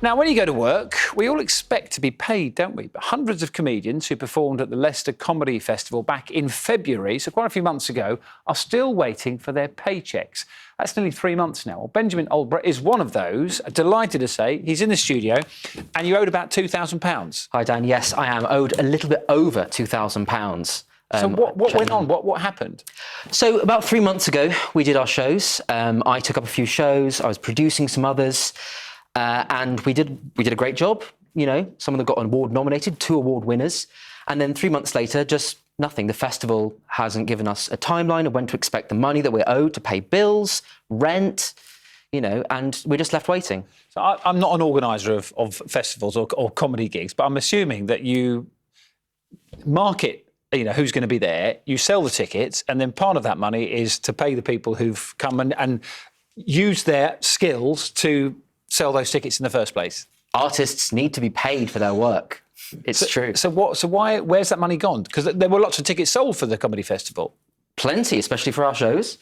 Now, when you go to work, we all expect to be paid, don't we? But hundreds of comedians who performed at the Leicester Comedy Festival back in February, so quite a few months ago, are still waiting for their paychecks. That's nearly 3 months now. Well, Benjamin Albright is one of those. Delighted to say he's in the studio, and you owed about £2,000. Hi, Dan. Yes, I am owed a little bit over £2,000. So what went on? What happened? So about 3 months ago, we did our shows. I took up a few shows. I was producing some others, and we did a great job. You know, some of them got award nominated, 2 award winners, and then 3 months later, just nothing. The festival hasn't given us a timeline of when to expect the money that we're owed to pay bills, rent, you know, and we're just left waiting. So I'm not an organiser of festivals or comedy gigs, but I'm assuming that you market, you know, who's going to be there, you sell the tickets, and then part of that money is to pay the people who've come and use their skills to sell those tickets in the first place. Artists need to be paid for their work. It's true. So where's that money gone? Because there were lots of tickets sold for the comedy festival. Plenty, especially for our shows.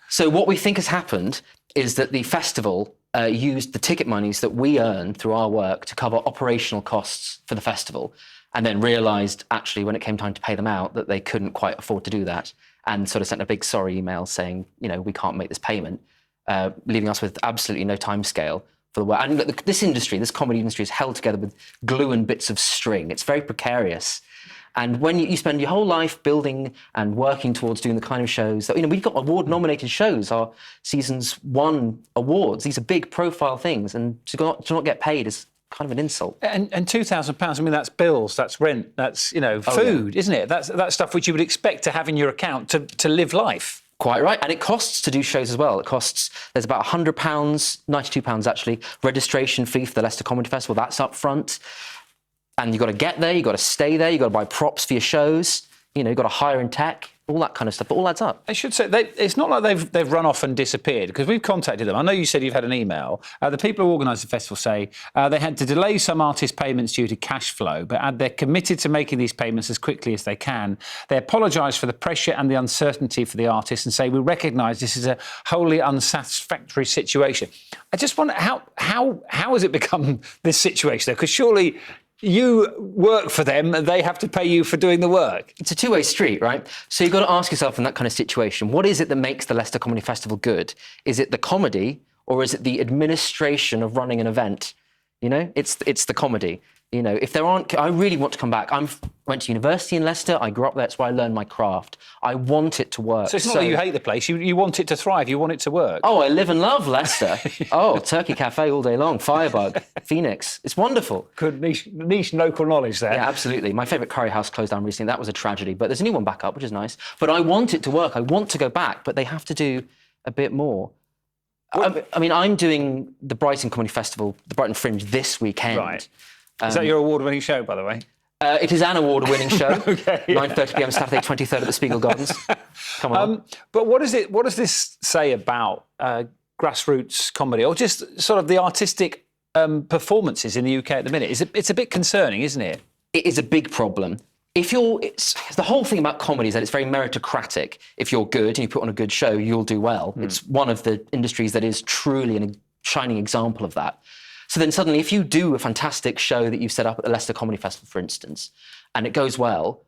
So what we think has happened is that the festival used the ticket monies that we earn through our work to cover operational costs for the festival, and then realised, actually, when it came time to pay them out, that they couldn't quite afford to do that, and sort of sent a big sorry email saying, you know, we can't make this payment, leaving us with absolutely no timescale for the work. And look, this industry, this comedy industry, is held together with glue and bits of string. It's very precarious. And when you spend your whole life building and working towards doing the kind of shows that, you know, we've got award-nominated shows, our seasons won awards. These are big profile things, and to not get paid is kind of an insult. And £2,000, I mean, that's bills, that's rent, that's, you know, food, isn't it? That's stuff which you would expect to have in your account to live life. Quite right. And it costs to do shows as well. It costs, there's about £100, £92 actually, registration fee for the Leicester Comedy Festival. That's up front. And you've got to get there, you've got to stay there, you've got to buy props for your shows, you know, you've got to hire in tech, all that kind of stuff. But all adds up. I should say, it's not like they've run off and disappeared, because we've contacted them. I know you said you've had an email. The people who organised the festival say they had to delay some artist payments due to cash flow, but they're committed to making these payments as quickly as they can. They apologise for the pressure and the uncertainty for the artists and say, we recognise this is a wholly unsatisfactory situation. I just wonder, how has it become this situation, though? Because surely you work for them and they have to pay you for doing the work. It's a two-way street, right? So you've got to ask yourself in that kind of situation, what is it that makes the Leicester Comedy Festival good? Is it the comedy, or is it the administration of running an event? You know, it's the comedy. You know, if there aren't, I really want to come back. I went to university in Leicester. I grew up there. That's where I learned my craft. I want it to work. So it's not that you hate the place. You want it to thrive. You want it to work. Oh, I live and love Leicester. Oh, Turkey Cafe all day long. Firebug, Phoenix. It's wonderful. Good niche local knowledge there. Yeah, absolutely. My favourite curry house closed down recently. That was a tragedy. But there's a new one back up, which is nice. But I want it to work. I want to go back. But they have to do a bit more. I mean, I'm doing the Brighton Comedy Festival, the Brighton Fringe, this weekend. Right. Is that your award-winning show, by the way? It is an award-winning show. Okay, yeah. 9:30 p.m. Saturday, 23rd at the Spiegel Gardens. Come on. But what does this say about grassroots comedy, or just sort of the artistic performances in the UK at the minute? It's a bit concerning, isn't it? It is a big problem. The whole thing about comedy is that it's very meritocratic. If you're good and you put on a good show, you'll do well. It's one of the industries that is truly a shining example of that. So then suddenly, if you do a fantastic show that you've set up at the Leicester Comedy Festival, for instance, and it goes well,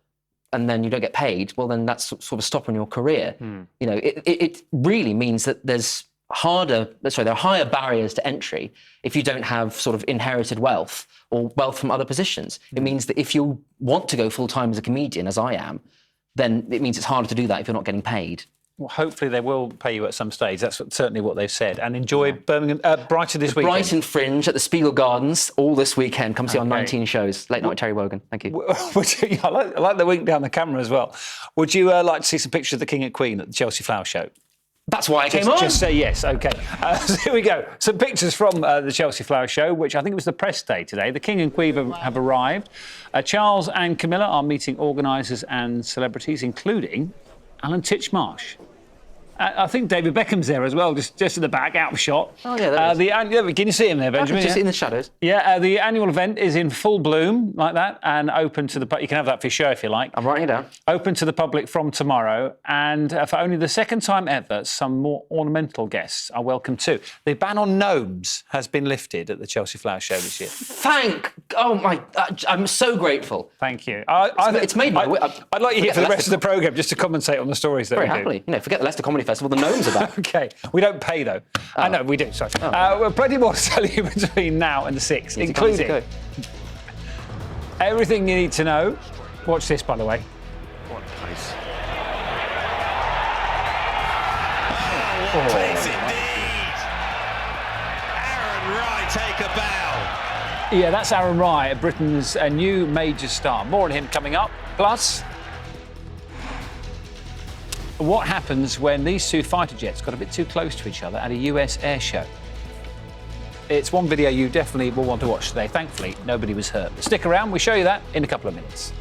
and then you don't get paid, well, then that's sort of stopping your career. You know, it really means that there are higher barriers to entry if you don't have sort of inherited wealth or wealth from other positions. It means that if you want to go full-time as a comedian, as I am, then it means it's harder to do that if you're not getting paid. Well, hopefully they will pay you at some stage. That's certainly what they've said. And enjoy Brighton this weekend. Brighton Fringe at the Spiegel Gardens all this weekend. Come see our 19 shows. Late night with Terry Wogan. Thank you. I like the wink down the camera as well. Would you like to see some pictures of the King and Queen at the Chelsea Flower Show? That's why I came on. Just say yes, OK. So here we go. Some pictures from the Chelsea Flower Show, which I think was the press day today. The King and Queen have arrived. Charles and Camilla are meeting organisers and celebrities, including Alan Titchmarsh. I think David Beckham's there as well, just in the back, out of shot. Oh, yeah, there Can you see him there, Benjamin? just in the shadows. Yeah, the annual event is in full bloom like that and open to the. You can have that for your show if you like. I'm writing it down. Open to the public from tomorrow, and for only the second time ever, some more ornamental guests are welcome too. The ban on gnomes has been lifted at the Chelsea Flower Show this year. I'm so grateful. Thank you. It's made my. I'd like you here for the rest of the programme just to commentate on the stories that Very we happily. do. You know, forget the Leicester Comedy Festival. The gnomes are back. Okay, we don't pay though. I know we do. Sorry. Well, plenty more to tell you between now and the 6th, including everything you need to know. Watch this, by the way. What pace. Pace indeed. Aaron Wright take a bow. Yeah, that's Aaron Wright, Britain's new major star. More on him coming up. Plus, what happens when these two fighter jets got a bit too close to each other at a US air show? It's one video you definitely will want to watch today. Thankfully, nobody was hurt. Stick around, we'll show you that in a couple of minutes.